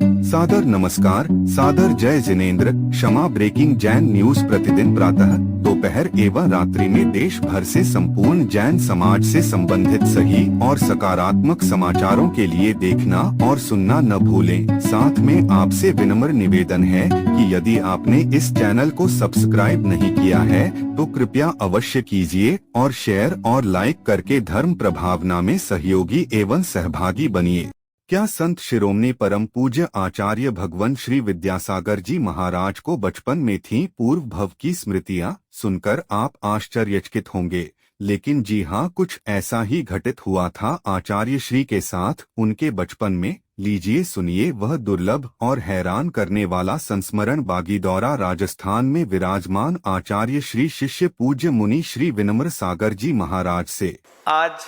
सादर नमस्कार, सादर जय जिनेंद्र। क्षमा ब्रेकिंग जैन न्यूज प्रतिदिन प्रातः, दोपहर एवं रात्रि में देश भर से संपूर्ण जैन समाज से संबंधित सही और सकारात्मक समाचारों के लिए देखना और सुनना न भूलें। साथ में आपसे विनम्र निवेदन है कि यदि आपने इस चैनल को सब्सक्राइब नहीं किया है तो कृपया अवश्य कीजिए और शेयर और लाइक करके धर्म प्रभावना में सहयोगी एवं सहभागी बनिए। क्या संत शिरोमणि परम पूज्य आचार्य भगवान श्री विद्यासागर जी महाराज को बचपन में थी पूर्व भव की स्मृतियां? सुनकर आप आश्चर्यचकित होंगे, लेकिन जी हाँ, कुछ ऐसा ही घटित हुआ था आचार्य श्री के साथ उनके बचपन में। लीजिए सुनिए वह दुर्लभ और हैरान करने वाला संस्मरण बागीदौरा राजस्थान में विराजमान आचार्य श्री शिष्य पूज्य मुनि श्री विनम्र सागर जी महाराज से। आज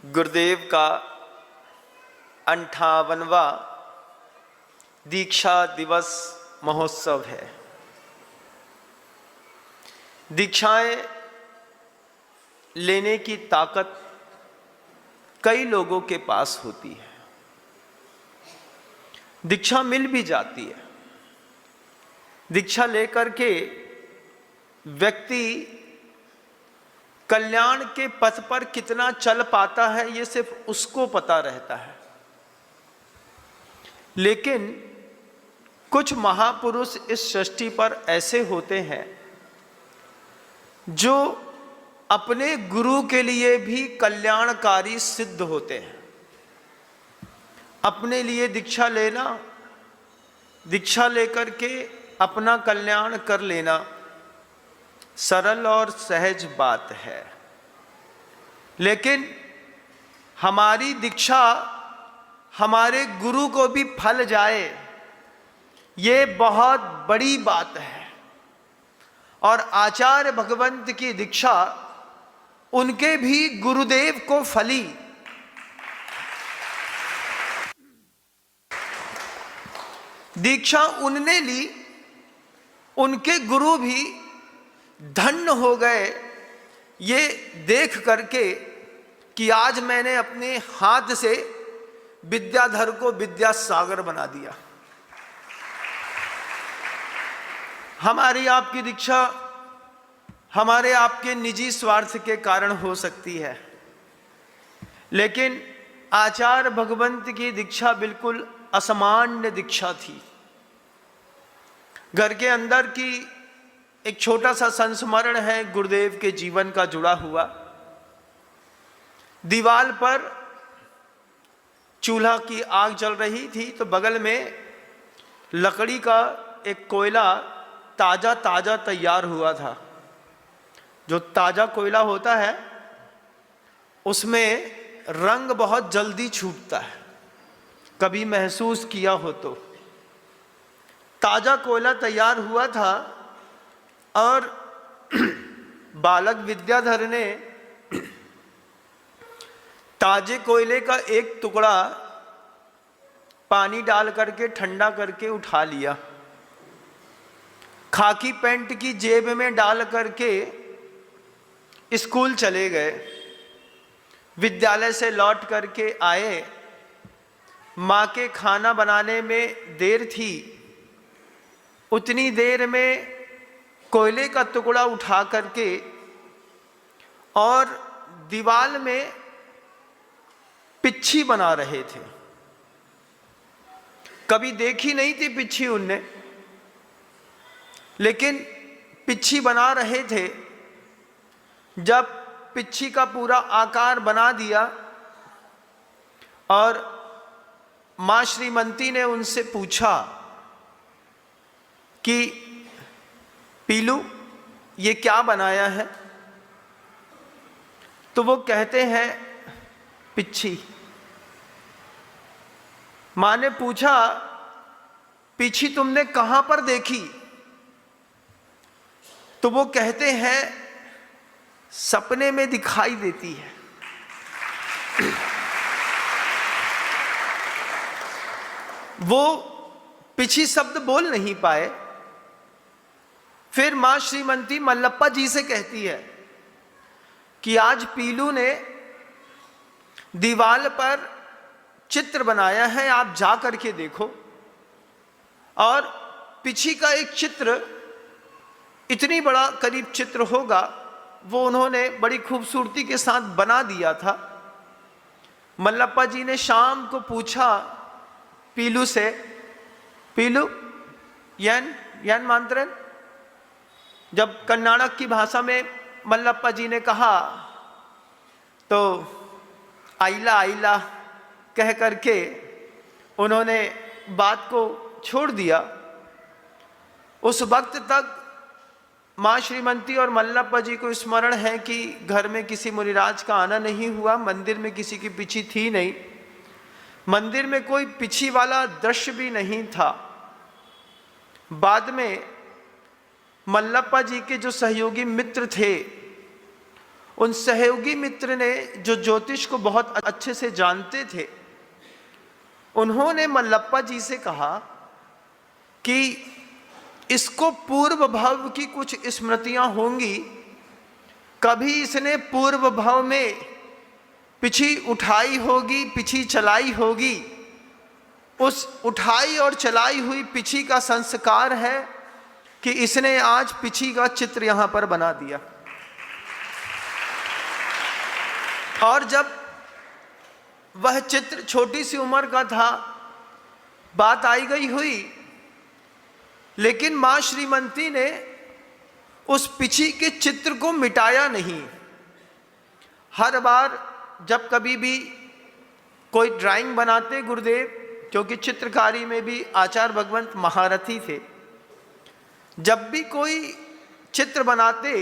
गुरुदेव का 58वां दीक्षा दिवस महोत्सव है। दीक्षाएं लेने की ताकत कई लोगों के पास होती है, दीक्षा मिल भी जाती है। दीक्षा लेकर के व्यक्ति कल्याण के पथ पर कितना चल पाता है ये सिर्फ उसको पता रहता है। लेकिन कुछ महापुरुष इस सृष्टि पर ऐसे होते हैं जो अपने गुरु के लिए भी कल्याणकारी सिद्ध होते हैं। अपने लिए दीक्षा लेना, दीक्षा लेकर के अपना कल्याण कर लेना सरल और सहज बात है, लेकिन हमारी दीक्षा हमारे गुरु को भी फल जाए ये बहुत बड़ी बात है। और आचार्य भगवंत की दीक्षा उनके भी गुरुदेव को फली। दीक्षा उनने ली, उनके गुरु भी धन्य हो गए ये देख करके कि आज मैंने अपने हाथ से विद्याधर को विद्यासागर बना दिया। हमारी आपकी दीक्षा हमारे आपके निजी स्वार्थ के कारण हो सकती है, लेकिन आचार्य भगवंत की दीक्षा बिल्कुल असामान्य दीक्षा थी। घर के अंदर की एक छोटा सा संस्मरण है गुरुदेव के जीवन का जुड़ा हुआ। दीवार पर चूल्हा की आग जल रही थी तो बगल में लकड़ी का एक कोयला ताजा ताजा तैयार हुआ था। जो ताजा कोयला होता है उसमें रंग बहुत जल्दी छूटता है, कभी महसूस किया हो तो। ताजा कोयला तैयार हुआ था और बालक विद्याधर ने ताजे कोयले का एक टुकड़ा पानी डाल करके ठंडा करके उठा लिया, खाकी पैंट की जेब में डाल करके स्कूल चले गए। विद्यालय से लौट करके आए, माँ के खाना बनाने में देर थी, उतनी देर में कोयले का टुकड़ा उठा करके और दीवार में पिच्छी बना रहे थे। कभी देखी नहीं थी पिच्छी उनने, लेकिन पिच्छी बना रहे थे। जब पिच्छी का पूरा आकार बना दिया और मां श्रीमती ने उनसे पूछा कि पीलू ये क्या बनाया है, तो वो कहते हैं पिच्छी। मां ने पूछा पिच्छी तुमने कहां पर देखी, तो वो कहते हैं सपने में दिखाई देती है। वो पिछी शब्द बोल नहीं पाए। फिर मां श्रीमती मल्लप्पा जी से कहती है कि आज पीलू ने दीवार पर चित्र बनाया है, आप जा करके देखो। और पीछे का एक चित्र, इतनी बड़ा करीब चित्र होगा, वो उन्होंने बड़ी खूबसूरती के साथ बना दिया था। मल्लप्पा जी ने शाम को पूछा पीलू से, पीलू यन मांत्रन, जब कर्नाटक की भाषा में मल्लप्पा जी ने कहा तो आइला आइला कह करके उन्होंने बात को छोड़ दिया। उस वक्त तक माँ श्रीमती और मल्लप्पा जी को स्मरण है कि घर में किसी मुनिराज का आना नहीं हुआ, मंदिर में किसी की पिछी थी नहीं, मंदिर में कोई पिछी वाला दृश्य भी नहीं था। बाद में मल्लप्पा जी के जो सहयोगी मित्र थे, उन सहयोगी मित्र ने जो ज्योतिष को बहुत अच्छे से जानते थे, उन्होंने मल्लप्पा जी से कहा कि इसको पूर्व भाव की कुछ स्मृतियां होंगी, कभी इसने पूर्व भाव में पिछी उठाई होगी, पिछी चलाई होगी, उस उठाई और चलाई हुई पिछी का संस्कार है कि इसने आज पिछी का चित्र यहां पर बना दिया। और जब वह चित्र छोटी सी उम्र का था, बात आई गई हुई, लेकिन मां श्रीमती ने उस पिछी के चित्र को मिटाया नहीं। हर बार जब कभी भी कोई ड्राइंग बनाते गुरुदेव, क्योंकि चित्रकारी में भी आचार्य भगवंत महारथी थे, जब भी कोई चित्र बनाते,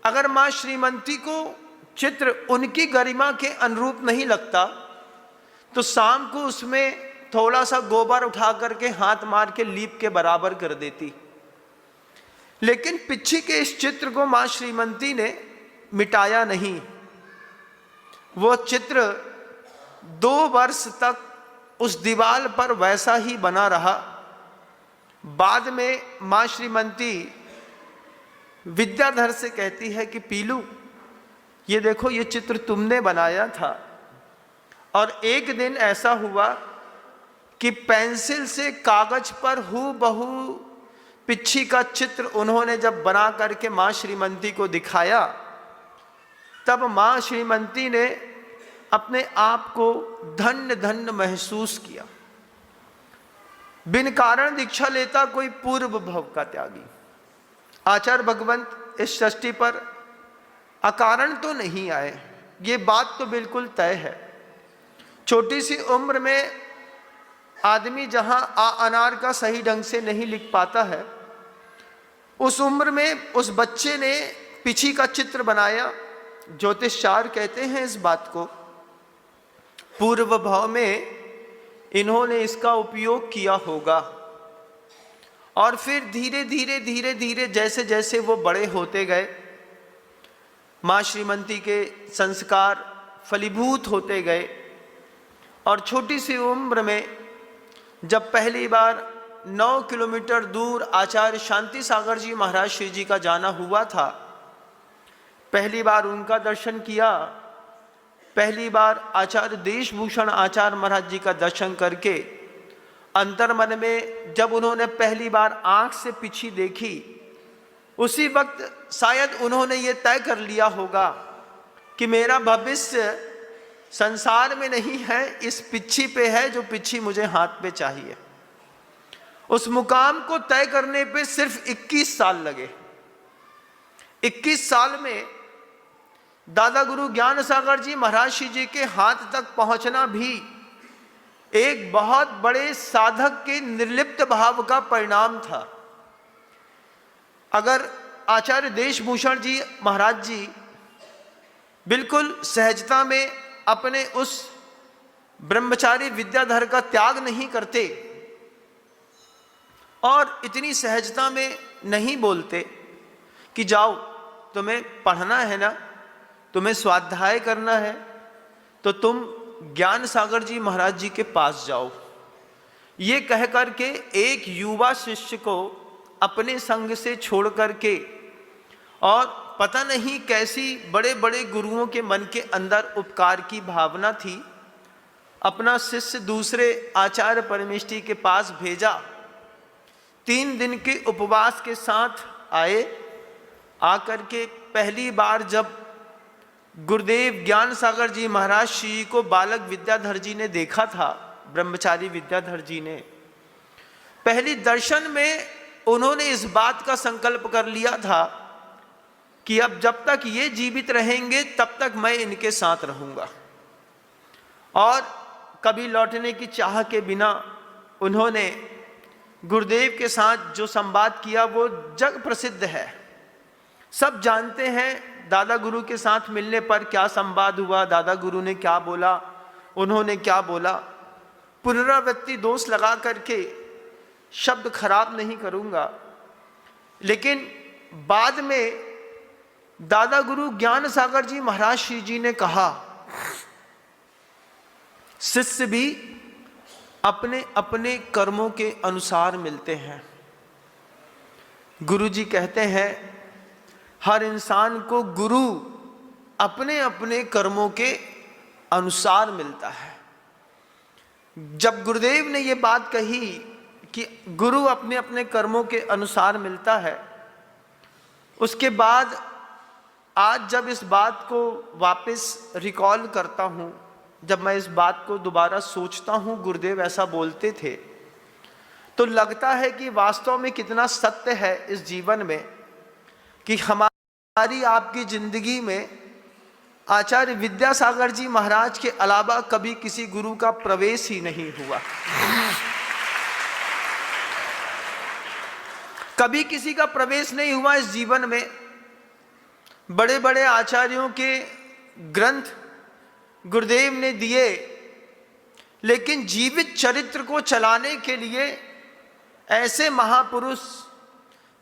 अगर मां श्रीमती को चित्र उनकी गरिमा के अनुरूप नहीं लगता तो शाम को उसमें थोड़ा सा गोबर उठा करके हाथ मार के लीप के बराबर कर देती। लेकिन पिछी के इस चित्र को मां श्रीमती ने मिटाया नहीं। वो चित्र 2 वर्ष तक उस दीवार पर वैसा ही बना रहा। बाद में मां श्रीमती विद्याधर से कहती है कि पीलू, ये देखो, ये चित्र तुमने बनाया था। और एक दिन ऐसा हुआ कि पेंसिल से कागज पर हूबहू पिछी का चित्र उन्होंने जब बना करके मां श्रीमती को दिखाया, तब मां श्रीमती ने अपने आप को धन्य धन्य महसूस किया। बिन कारण दीक्षा लेता कोई पूर्व भव का त्यागी। आचार्य भगवंत इस सृष्टि पर अकारण तो नहीं आए, ये बात तो बिल्कुल तय है। छोटी सी उम्र में आदमी जहां अनार का सही ढंग से नहीं लिख पाता है, उस उम्र में उस बच्चे ने पिछी का चित्र बनाया। ज्योतिषार कहते हैं इस बात को, पूर्व भाव में इन्होंने इसका उपयोग किया होगा। और फिर धीरे धीरे धीरे धीरे जैसे जैसे वो बड़े होते गए, मां श्रीमती के संस्कार फलीभूत होते गए। और छोटी सी उम्र में जब पहली बार 9 किलोमीटर दूर आचार्य शांति सागर जी महाराज श्री जी का जाना हुआ था, पहली बार उनका दर्शन किया, पहली बार आचार्य देशभूषण आचार्य महाराज जी का दर्शन करके अंतर मन में जब उन्होंने पहली बार आंख से पिछी देखी, उसी वक्त शायद उन्होंने ये तय कर लिया होगा कि मेरा भविष्य संसार में नहीं है, इस पिछी पे है जो पिछी मुझे हाथ पे चाहिए। उस मुकाम को तय करने पे सिर्फ 21 साल लगे। 21 साल में दादा गुरु ज्ञान सागर जी महाराज श्री जी के हाथ तक पहुंचना भी एक बहुत बड़े साधक के निर्लिप्त भाव का परिणाम था। अगर आचार्य देशभूषण जी महाराज जी बिल्कुल सहजता में अपने उस ब्रह्मचारी विद्याधर का त्याग नहीं करते और इतनी सहजता में नहीं बोलते कि जाओ, तुम्हें पढ़ना है ना, तुम्हें स्वाध्याय करना है, तो तुम ज्ञान सागर जी महाराज जी के पास जाओ, ये कह करके एक युवा शिष्य को अपने संग से छोड़ करके, और पता नहीं कैसी बड़े बड़े गुरुओं के मन के अंदर उपकार की भावना थी, अपना शिष्य दूसरे आचार्य परमेष्ठी के पास भेजा। 3 दिन के उपवास के साथ आए। आकर के पहली बार जब गुरुदेव ज्ञान सागर जी महाराज श्री को बालक विद्याधर जी ने देखा था, ब्रह्मचारी विद्याधर जी ने, पहली दर्शन में उन्होंने इस बात का संकल्प कर लिया था कि अब जब तक ये जीवित रहेंगे तब तक मैं इनके साथ रहूंगा। और कभी लौटने की चाह के बिना उन्होंने गुरुदेव के साथ जो संवाद किया वो जग प्रसिद्ध है। सब जानते हैं दादा गुरु के साथ मिलने पर क्या संवाद हुआ, दादा गुरु ने क्या बोला, उन्होंने क्या बोला। पुनरावृत्ति दोष लगा करके शब्द खराब नहीं करूंगा, लेकिन बाद में दादा गुरु ज्ञान सागर जी महाराज श्री जी ने कहा, शिष्य भी अपने अपने कर्मों के अनुसार मिलते हैं। गुरु जी कहते हैं हर इंसान को गुरु अपने अपने कर्मों के अनुसार मिलता है। जब गुरुदेव ने ये बात कही कि गुरु अपने अपने कर्मों के अनुसार मिलता है, उसके बाद आज जब इस बात को वापस रिकॉल करता हूँ, जब मैं इस बात को दोबारा सोचता हूँ गुरुदेव ऐसा बोलते थे, तो लगता है कि वास्तव में कितना सत्य है इस जीवन में कि हमारी आपकी जिंदगी में आचार्य विद्यासागर जी महाराज के अलावा कभी किसी गुरु का प्रवेश ही नहीं हुआ। कभी किसी का प्रवेश नहीं हुआ इस जीवन में। बड़े बड़े आचार्यों के ग्रंथ गुरुदेव ने दिए, लेकिन जीवित चरित्र को चलाने के लिए ऐसे महापुरुष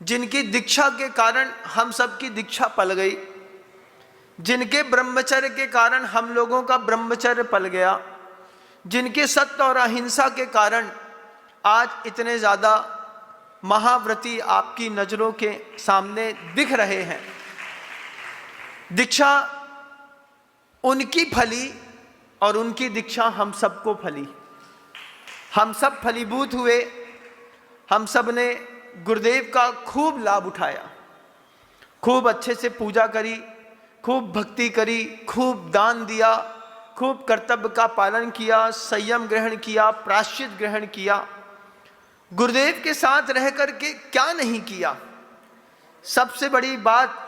जिनकी दीक्षा के कारण हम सब की दीक्षा पल गई, जिनके ब्रह्मचर्य के कारण हम लोगों का ब्रह्मचर्य पल गया, जिनके सत्य और अहिंसा के कारण आज इतने ज़्यादा महाव्रती आपकी नजरों के सामने दिख रहे हैं। दीक्षा उनकी फली और उनकी दीक्षा हम सबको फली। हम सब फलीभूत हुए। हम सब ने गुरुदेव का खूब लाभ उठाया, खूब अच्छे से पूजा करी, खूब भक्ति करी, खूब दान दिया, खूब कर्तव्य का पालन किया, संयम ग्रहण किया, प्रायश्चित ग्रहण किया। गुरुदेव के साथ रह करके क्या नहीं किया। सबसे बड़ी बात,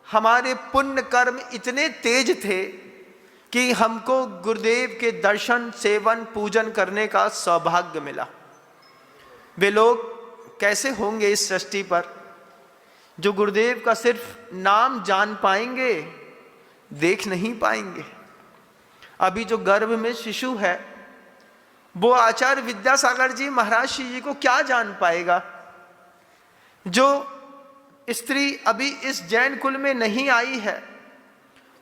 हमारे पुण्य कर्म इतने तेज थे कि हमको गुरुदेव के दर्शन, सेवन, पूजन करने का सौभाग्य मिला। वे लोग कैसे होंगे इस सृष्टि पर जो गुरुदेव का सिर्फ नाम जान पाएंगे, देख नहीं पाएंगे। अभी जो गर्भ में शिशु है वो आचार्य विद्यासागर जी महाराज जी को क्या जान पाएगा। जो स्त्री अभी इस जैन कुल में नहीं आई है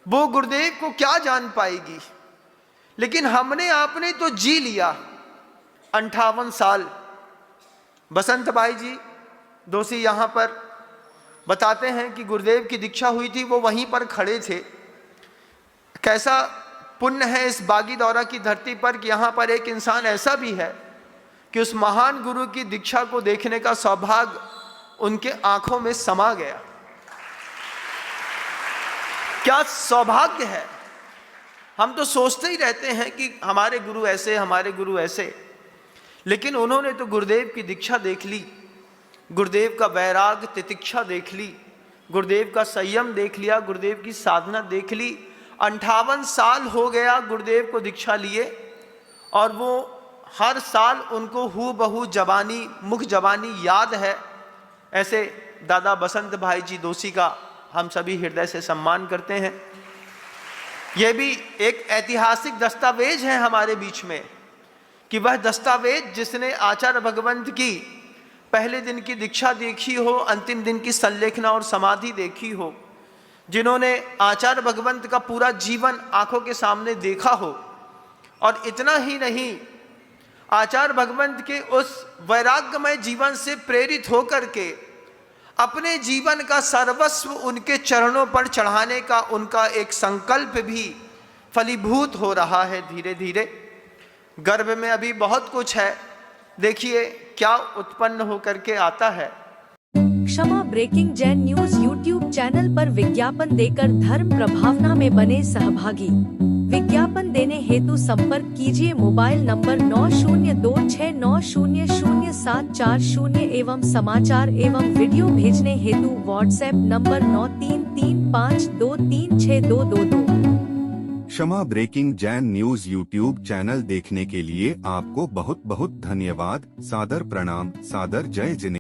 वो गुरुदेव को क्या जान पाएगी। लेकिन हमने आपने तो जी लिया 58 साल। बसंत भाई जी दोषी यहाँ पर बताते हैं कि गुरुदेव की दीक्षा हुई थी, वो वहीं पर खड़े थे। कैसा पुण्य है इस बागी दौरा की धरती पर कि यहाँ पर एक इंसान ऐसा भी है कि उस महान गुरु की दीक्षा को देखने का सौभाग्य उनके आंखों में समा गया। क्या सौभाग्य है। हम तो सोचते ही रहते हैं कि हमारे गुरु ऐसे, हमारे गुरु ऐसे, लेकिन उन्होंने तो गुरुदेव की दीक्षा देख ली, गुरुदेव का वैराग तितिक्षा देख ली, गुरुदेव का संयम देख लिया, गुरुदेव की साधना देख ली। 58 साल हो गया गुरुदेव को दीक्षा लिए और वो हर साल उनको हूबहू जवानी, मुख जवानी याद है। ऐसे दादा बसंत भाई जी दोषी का हम सभी हृदय से सम्मान करते हैं। यह भी एक ऐतिहासिक दस्तावेज है हमारे बीच में कि वह दस्तावेज जिसने आचार्य भगवंत की पहले दिन की दीक्षा देखी हो, अंतिम दिन की संलेखना और समाधि देखी हो, जिन्होंने आचार्य भगवंत का पूरा जीवन आंखों के सामने देखा हो, और इतना ही नहीं, आचार्य भगवंत के उस वैराग्यमय जीवन से प्रेरित होकर के अपने जीवन का सर्वस्व उनके चरणों पर चढ़ाने का उनका एक संकल्प भी फलीभूत हो रहा है धीरे धीरे। गर्भ में अभी बहुत कुछ है, देखिए क्या उत्पन्न होकर के आता है। Kshama breaking Jain news YouTube channel पर विज्ञापन देकर धर्म प्रभावना में बने सहभागी। विज्ञापन देने हेतु संपर्क कीजिए मोबाइल नंबर 9026900740 एवं समाचार एवं वीडियो भेजने हेतु WhatsApp number 9335236222। Kshama breaking Jain news YouTube channel देखने के लिए आपको बहुत बहुत धन्यवाद। सादर प्रणाम, सादर जय जिनेंद्र।